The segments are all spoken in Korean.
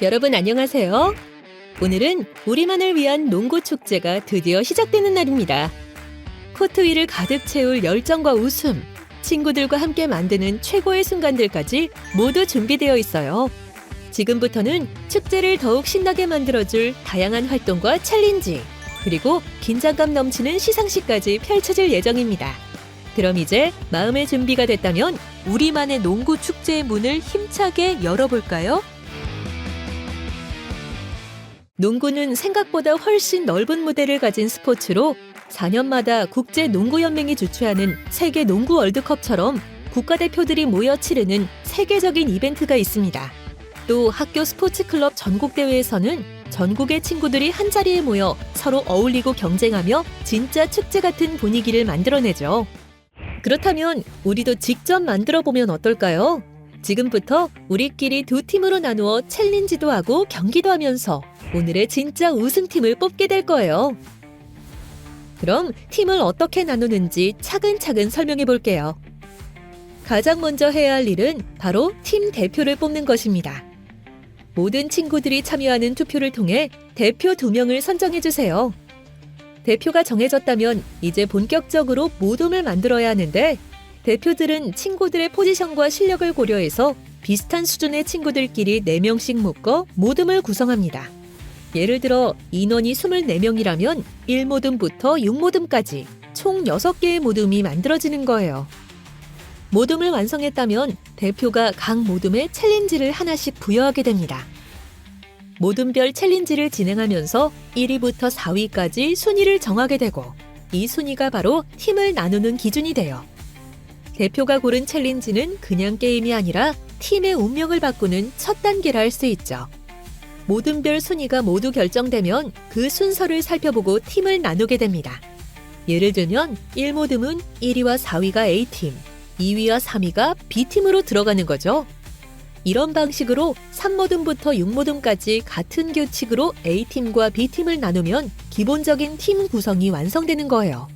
여러분 안녕하세요. 오늘은 우리만을 위한 농구 축제가 드디어 시작되는 날입니다. 코트 위를 가득 채울 열정과 웃음, 친구들과 함께 만드는 최고의 순간들까지 모두 준비되어 있어요. 지금부터는 축제를 더욱 신나게 만들어줄 다양한 활동과 챌린지, 그리고 긴장감 넘치는 시상식까지 펼쳐질 예정입니다. 그럼 이제 마음의 준비가 됐다면 우리만의 농구 축제의 문을 힘차게 열어볼까요? 농구는 생각보다 훨씬 넓은 무대를 가진 스포츠로 4년마다 국제농구연맹이 주최하는 세계 농구 월드컵처럼 국가대표들이 모여 치르는 세계적인 이벤트가 있습니다. 또 학교 스포츠클럽 전국대회에서는 전국의 친구들이 한자리에 모여 서로 어울리고 경쟁하며 진짜 축제 같은 분위기를 만들어내죠. 그렇다면 우리도 직접 만들어보면 어떨까요? 지금부터 우리끼리 두 팀으로 나누어 챌린지도 하고 경기도 하면서 오늘의 진짜 우승팀을 뽑게 될 거예요. 그럼 팀을 어떻게 나누는지 차근차근 설명해 볼게요. 가장 먼저 해야 할 일은 바로 팀 대표를 뽑는 것입니다. 모든 친구들이 참여하는 투표를 통해 대표 2명을 선정해 주세요. 대표가 정해졌다면 이제 본격적으로 모둠을 만들어야 하는데 대표들은 친구들의 포지션과 실력을 고려해서 비슷한 수준의 친구들끼리 4명씩 묶어 모둠을 구성합니다. 예를 들어 인원이 24명이라면 1모둠부터 6모둠까지 총 6개의 모둠이 만들어지는 거예요. 모둠을 완성했다면 대표가 각 모둠에 챌린지를 하나씩 부여하게 됩니다. 모둠별 챌린지를 진행하면서 1위부터 4위까지 순위를 정하게 되고 이 순위가 바로 팀을 나누는 기준이 돼요. 대표가 고른 챌린지는 그냥 게임이 아니라 팀의 운명을 바꾸는 첫 단계라 할 수 있죠. 모둠별 순위가 모두 결정되면 그 순서를 살펴보고 팀을 나누게 됩니다. 예를 들면 1모둠은 1위와 4위가 A팀, 2위와 3위가 B팀으로 들어가는 거죠. 이런 방식으로 3모둠부터 6모둠까지 같은 규칙으로 A팀과 B팀을 나누면 기본적인 팀 구성이 완성되는 거예요.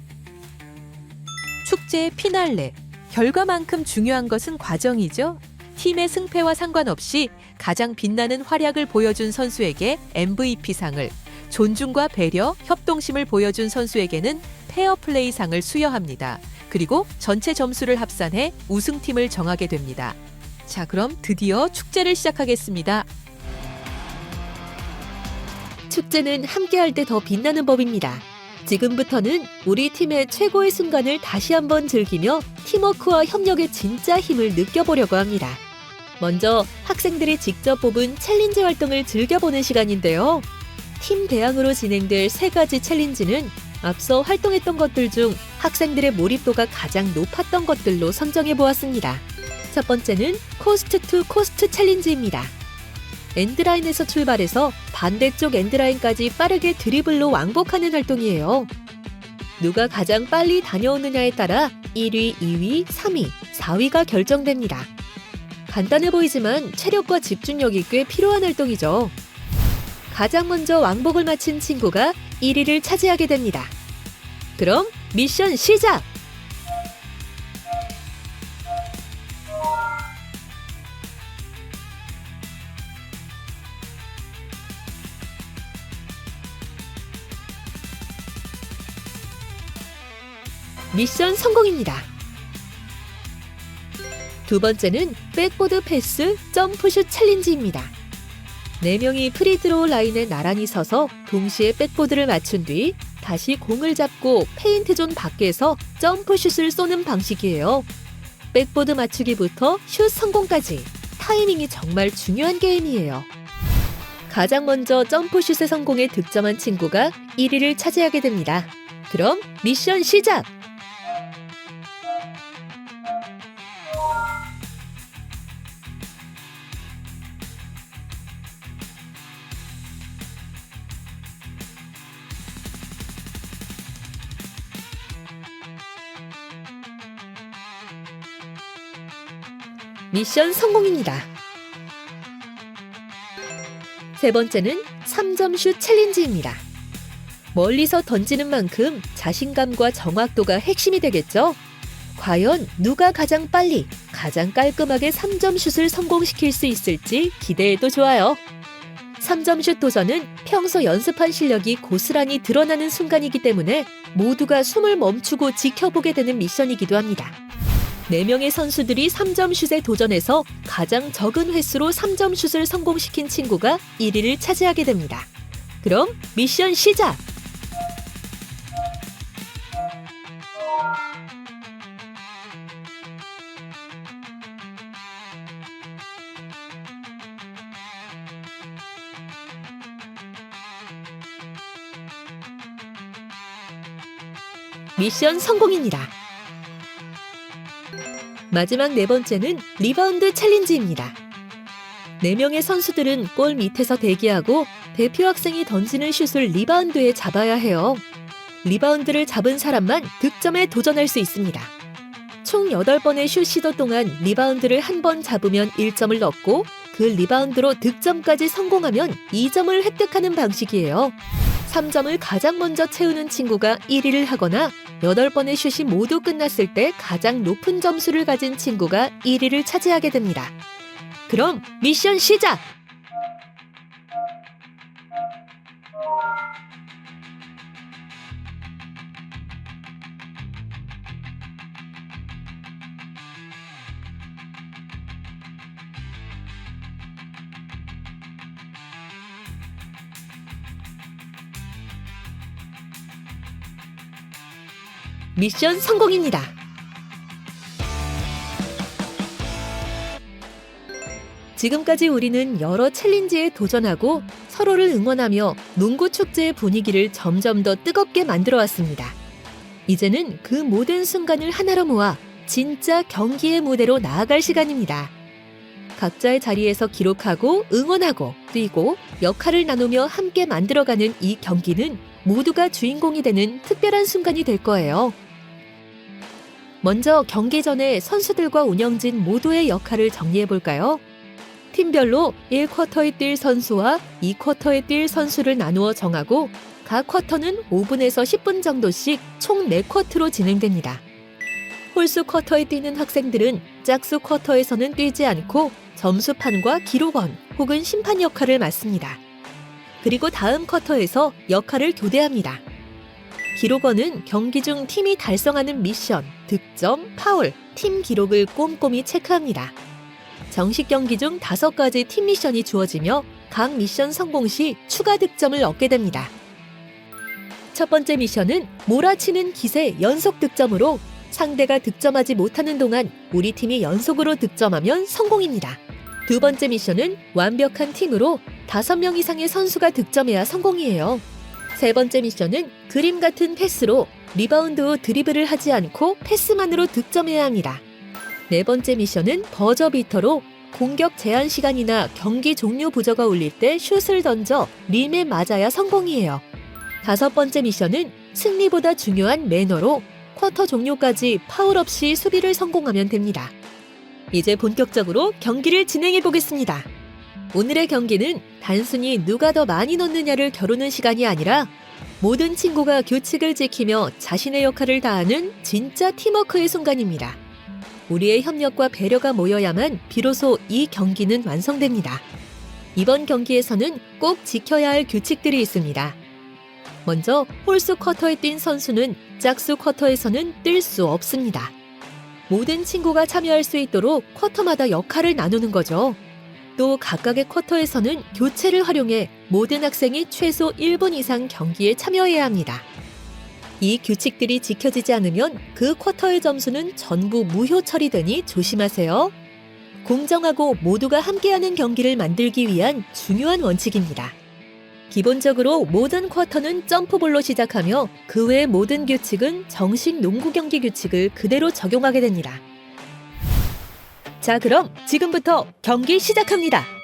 축제의 피날레, 결과만큼 중요한 것은 과정이죠. 팀의 승패와 상관없이 가장 빛나는 활약을 보여준 선수에게 MVP상을, 존중과 배려, 협동심을 보여준 선수에게는 페어플레이상을 수여합니다. 그리고 전체 점수를 합산해 우승팀을 정하게 됩니다. 자, 그럼 드디어 축제를 시작하겠습니다. 축제는 함께할 때 더 빛나는 법입니다. 지금부터는 우리 팀의 최고의 순간을 다시 한번 즐기며 팀워크와 협력의 진짜 힘을 느껴보려고 합니다. 먼저 학생들이 직접 뽑은 챌린지 활동을 즐겨보는 시간인데요. 팀 대항으로 진행될 3가지 챌린지는 앞서 활동했던 것들 중 학생들의 몰입도가 가장 높았던 것들로 선정해 보았습니다. 첫 번째는 코스트 투 코스트 챌린지입니다. 엔드라인에서 출발해서 반대쪽 엔드라인까지 빠르게 드리블로 왕복하는 활동이에요. 누가 가장 빨리 다녀오느냐에 따라 1위, 2위, 3위, 4위가 결정됩니다. 간단해 보이지만 체력과 집중력이 꽤 필요한 활동이죠. 가장 먼저 왕복을 마친 친구가 1위를 차지하게 됩니다. 그럼 미션 시작! 미션 성공입니다. 두 번째는 백보드 패스 점프슛 챌린지입니다. 4명이 프리드로우 라인에 나란히 서서 동시에 백보드를 맞춘 뒤 다시 공을 잡고 페인트 존 밖에서 점프슛을 쏘는 방식이에요. 백보드 맞추기부터 슛 성공까지 타이밍이 정말 중요한 게임이에요. 가장 먼저 점프슛에 성공해 득점한 친구가 1위를 차지하게 됩니다. 그럼 미션 시작! 미션 성공입니다. 세 번째는 3점 슛 챌린지입니다. 멀리서 던지는 만큼 자신감과 정확도가 핵심이 되겠죠? 과연 누가 가장 빨리, 가장 깔끔하게 3점 슛을 성공시킬 수 있을지 기대해도 좋아요. 3점슛 도전은 평소 연습한 실력이 고스란히 드러나는 순간이기 때문에 모두가 숨을 멈추고 지켜보게 되는 미션이기도 합니다. 4명의 선수들이 3점슛에 도전해서 가장 적은 횟수로 3점슛을 성공시킨 친구가 1위를 차지하게 됩니다. 그럼 미션 시작! 미션 성공입니다. 마지막 4번째는 리바운드 챌린지입니다. 4명의 선수들은 골 밑에서 대기하고 대표 학생이 던지는 슛을 리바운드에 잡아야 해요. 리바운드를 잡은 사람만 득점에 도전할 수 있습니다. 총 8번의 슛 시도 동안 리바운드를 한 번 잡으면 1점을 넣고 그 리바운드로 득점까지 성공하면 2점을 획득하는 방식이에요. 3점을 가장 먼저 채우는 친구가 1위를 하거나 8번의 슛이 모두 끝났을 때 가장 높은 점수를 가진 친구가 1위를 차지하게 됩니다. 그럼 미션 시작! 미션 성공입니다. 지금까지 우리는 여러 챌린지에 도전하고 서로를 응원하며 농구 축제의 분위기를 점점 더 뜨겁게 만들어 왔습니다. 이제는 그 모든 순간을 하나로 모아 진짜 경기의 무대로 나아갈 시간입니다. 각자의 자리에서 기록하고 응원하고 뛰고 역할을 나누며 함께 만들어가는 이 경기는 모두가 주인공이 되는 특별한 순간이 될 거예요. 먼저 경기 전에 선수들과 운영진 모두의 역할을 정리해 볼까요? 팀별로 1쿼터에 뛸 선수와 2쿼터에 뛸 선수를 나누어 정하고 각 쿼터는 5분에서 10분 정도씩 총 4쿼터로 진행됩니다. 홀수 쿼터에 뛰는 학생들은 짝수 쿼터에서는 뛰지 않고 점수판과 기록원 혹은 심판 역할을 맡습니다. 그리고 다음 쿼터에서 역할을 교대합니다. 기록원은 경기 중 팀이 달성하는 미션, 득점, 파울, 팀 기록을 꼼꼼히 체크합니다. 정식 경기 중 5가지 팀 미션이 주어지며 각 미션 성공 시 추가 득점을 얻게 됩니다. 첫 번째 미션은 몰아치는 기세 연속 득점으로 상대가 득점하지 못하는 동안 우리 팀이 연속으로 득점하면 성공입니다. 두 번째 미션은 완벽한 팀으로 5명 이상의 선수가 득점해야 성공이에요. 세 번째 미션은 그림 같은 패스로 리바운드 후 드리블을 하지 않고 패스만으로 득점해야 합니다. 네 번째 미션은 버저비터로 공격 제한 시간이나 경기 종료 부저가 울릴 때 슛을 던져 림에 맞아야 성공이에요. 다섯 번째 미션은 승리보다 중요한 매너로 쿼터 종료까지 파울 없이 수비를 성공하면 됩니다. 이제 본격적으로 경기를 진행해 보겠습니다. 오늘의 경기는 단순히 누가 더 많이 넣느냐를 겨루는 시간이 아니라 모든 친구가 규칙을 지키며 자신의 역할을 다하는 진짜 팀워크의 순간입니다. 우리의 협력과 배려가 모여야만 비로소 이 경기는 완성됩니다. 이번 경기에서는 꼭 지켜야 할 규칙들이 있습니다. 먼저 홀수 쿼터에 뛴 선수는 짝수 쿼터에서는 뛸 수 없습니다. 모든 친구가 참여할 수 있도록 쿼터마다 역할을 나누는 거죠. 또 각각의 쿼터에서는 교체를 활용해 모든 학생이 최소 1분 이상 경기에 참여해야 합니다. 이 규칙들이 지켜지지 않으면 그 쿼터의 점수는 전부 무효 처리되니 조심하세요. 공정하고 모두가 함께하는 경기를 만들기 위한 중요한 원칙입니다. 기본적으로 모든 쿼터는 점프볼로 시작하며 그 외의 모든 규칙은 정식 농구 경기 규칙을 그대로 적용하게 됩니다. 자, 그럼 지금부터 경기 시작합니다.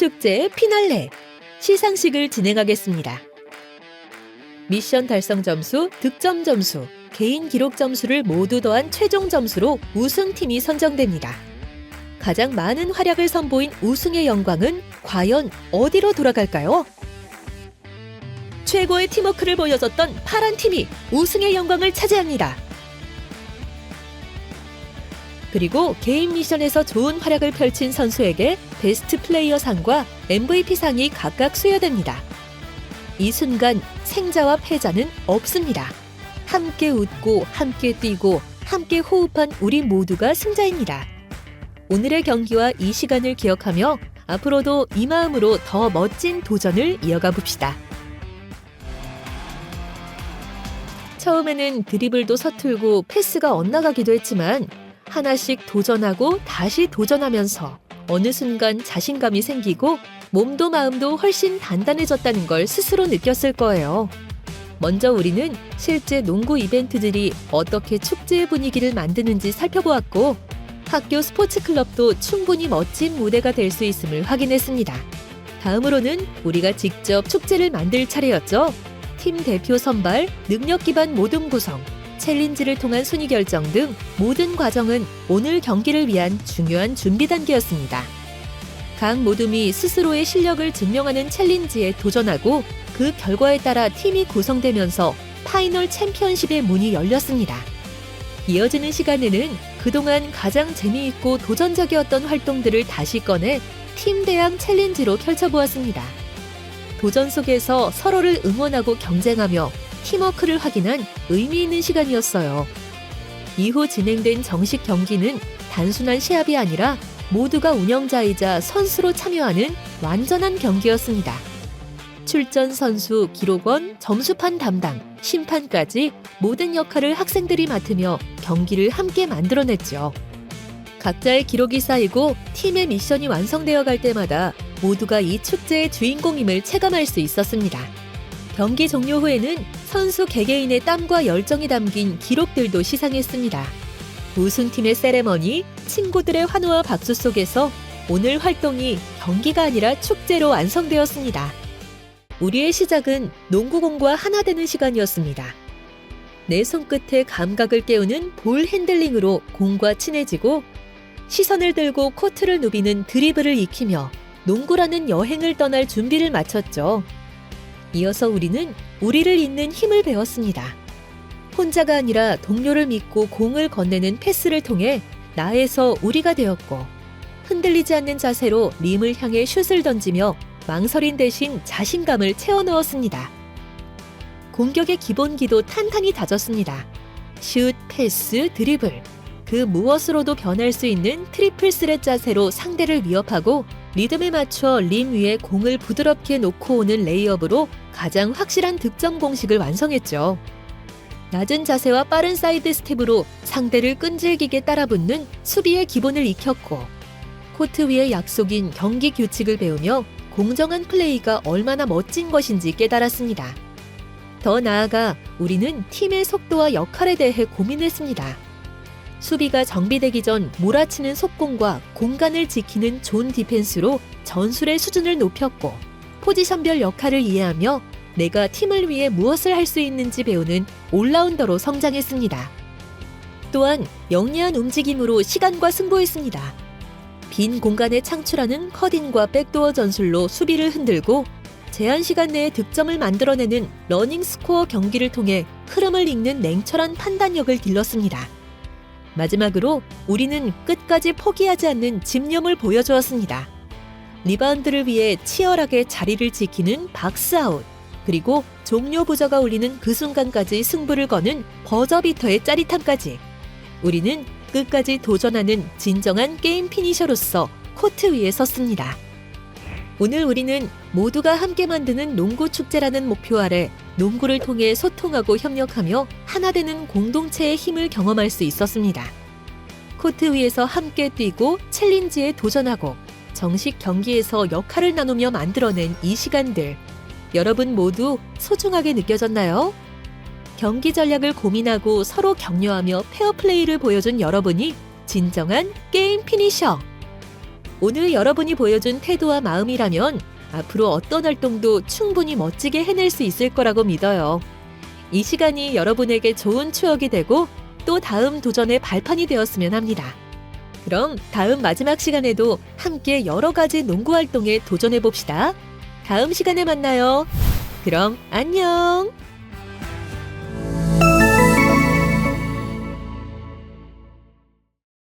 농구축제 피날레 시상식을 진행하겠습니다. 미션 달성 점수, 득점 점수, 개인 기록 점수를 모두 더한 최종 점수로 우승팀이 선정됩니다. 가장 많은 활약을 선보인 우승의 영광은 과연 어디로 돌아갈까요? 최고의 팀워크를 보여줬던 파란 팀이 우승의 영광을 차지합니다. 그리고 개인 미션에서 좋은 활약을 펼친 선수에게 베스트 플레이어 상과 MVP 상이 각각 수여됩니다. 이 순간 생자와 패자는 없습니다. 함께 웃고 함께 뛰고 함께 호흡한 우리 모두가 승자입니다. 오늘의 경기와 이 시간을 기억하며 앞으로도 이 마음으로 더 멋진 도전을 이어가 봅시다. 처음에는 드리블도 서툴고 패스가 엇나가기도 했지만 하나씩 도전하고 다시 도전하면서 어느 순간 자신감이 생기고 몸도 마음도 훨씬 단단해졌다는 걸 스스로 느꼈을 거예요. 먼저 우리는 실제 농구 이벤트들이 어떻게 축제의 분위기를 만드는지 살펴보았고 학교 스포츠 클럽도 충분히 멋진 무대가 될 수 있음을 확인했습니다. 다음으로는 우리가 직접 축제를 만들 차례였죠. 팀 대표 선발, 능력 기반 모둠 구성, 챌린지를 통한 순위 결정 등 모든 과정은 오늘 경기를 위한 중요한 준비 단계였습니다. 각 모둠이 스스로의 실력을 증명하는 챌린지에 도전하고 그 결과에 따라 팀이 구성되면서 파이널 챔피언십의 문이 열렸습니다. 이어지는 시간에는 그동안 가장 재미있고 도전적이었던 활동들을 다시 꺼내 팀 대항 챌린지로 펼쳐보았습니다. 도전 속에서 서로를 응원하고 경쟁하며 팀워크를 확인한 의미 있는 시간이었어요. 이후 진행된 정식 경기는 단순한 시합이 아니라 모두가 운영자이자 선수로 참여하는 완전한 경기였습니다. 출전 선수, 기록원, 점수판 담당, 심판까지 모든 역할을 학생들이 맡으며 경기를 함께 만들어냈죠. 각자의 기록이 쌓이고 팀의 미션이 완성되어 갈 때마다 모두가 이 축제의 주인공임을 체감할 수 있었습니다. 경기 종료 후에는 선수 개개인의 땀과 열정이 담긴 기록들도 시상했습니다. 우승팀의 세레머니, 친구들의 환호와 박수 속에서 오늘 활동이 경기가 아니라 축제로 완성되었습니다. 우리의 시작은 농구공과 하나 되는 시간이었습니다. 내 손끝의 감각을 깨우는 볼 핸들링으로 공과 친해지고 시선을 들고 코트를 누비는 드리블을 익히며 농구라는 여행을 떠날 준비를 마쳤죠. 이어서 우리는 우리를 잇는 힘을 배웠습니다. 혼자가 아니라 동료를 믿고 공을 건네는 패스를 통해 나에서 우리가 되었고 흔들리지 않는 자세로 림을 향해 슛을 던지며 망설임 대신 자신감을 채워 넣었습니다. 공격의 기본기도 탄탄히 다졌습니다. 슛, 패스, 드리블, 그 무엇으로도 변할 수 있는 트리플 스렛 자세로 상대를 위협하고 리듬에 맞춰 림 위에 공을 부드럽게 놓고 오는 레이업으로 가장 확실한 득점 공식을 완성했죠. 낮은 자세와 빠른 사이드 스텝으로 상대를 끈질기게 따라붙는 수비의 기본을 익혔고 코트 위의 약속인 경기 규칙을 배우며 공정한 플레이가 얼마나 멋진 것인지 깨달았습니다. 더 나아가 우리는 팀의 속도와 역할에 대해 고민했습니다. 수비가 정비되기 전 몰아치는 속공과 공간을 지키는 존 디펜스로 전술의 수준을 높였고 포지션별 역할을 이해하며 내가 팀을 위해 무엇을 할 수 있는지 배우는 올라운더로 성장했습니다. 또한 영리한 움직임으로 시간과 승부했습니다. 빈 공간에 창출하는 컷인과 백도어 전술로 수비를 흔들고 제한 시간 내에 득점을 만들어내는 러닝 스코어 경기를 통해 흐름을 읽는 냉철한 판단력을 길렀습니다. 마지막으로 우리는 끝까지 포기하지 않는 집념을 보여주었습니다. 리바운드를 위해 치열하게 자리를 지키는 박스아웃, 그리고 종료 부저가 울리는 그 순간까지 승부를 거는 버저비터의 짜릿함까지 우리는 끝까지 도전하는 진정한 게임 피니셔로서 코트 위에 섰습니다. 오늘 우리는 모두가 함께 만드는 농구 축제라는 목표 아래 농구를 통해 소통하고 협력하며 하나 되는 공동체의 힘을 경험할 수 있었습니다. 코트 위에서 함께 뛰고 챌린지에 도전하고 정식 경기에서 역할을 나누며 만들어낸 이 시간들, 여러분 모두 소중하게 느껴졌나요? 경기 전략을 고민하고 서로 격려하며 페어플레이를 보여준 여러분이 진정한 게임 피니셔! 오늘 여러분이 보여준 태도와 마음이라면 앞으로 어떤 활동도 충분히 멋지게 해낼 수 있을 거라고 믿어요. 이 시간이 여러분에게 좋은 추억이 되고 또 다음 도전의 발판이 되었으면 합니다. 그럼 다음 마지막 시간에도 함께 여러 가지 농구 활동에 도전해 봅시다. 다음 시간에 만나요. 그럼 안녕!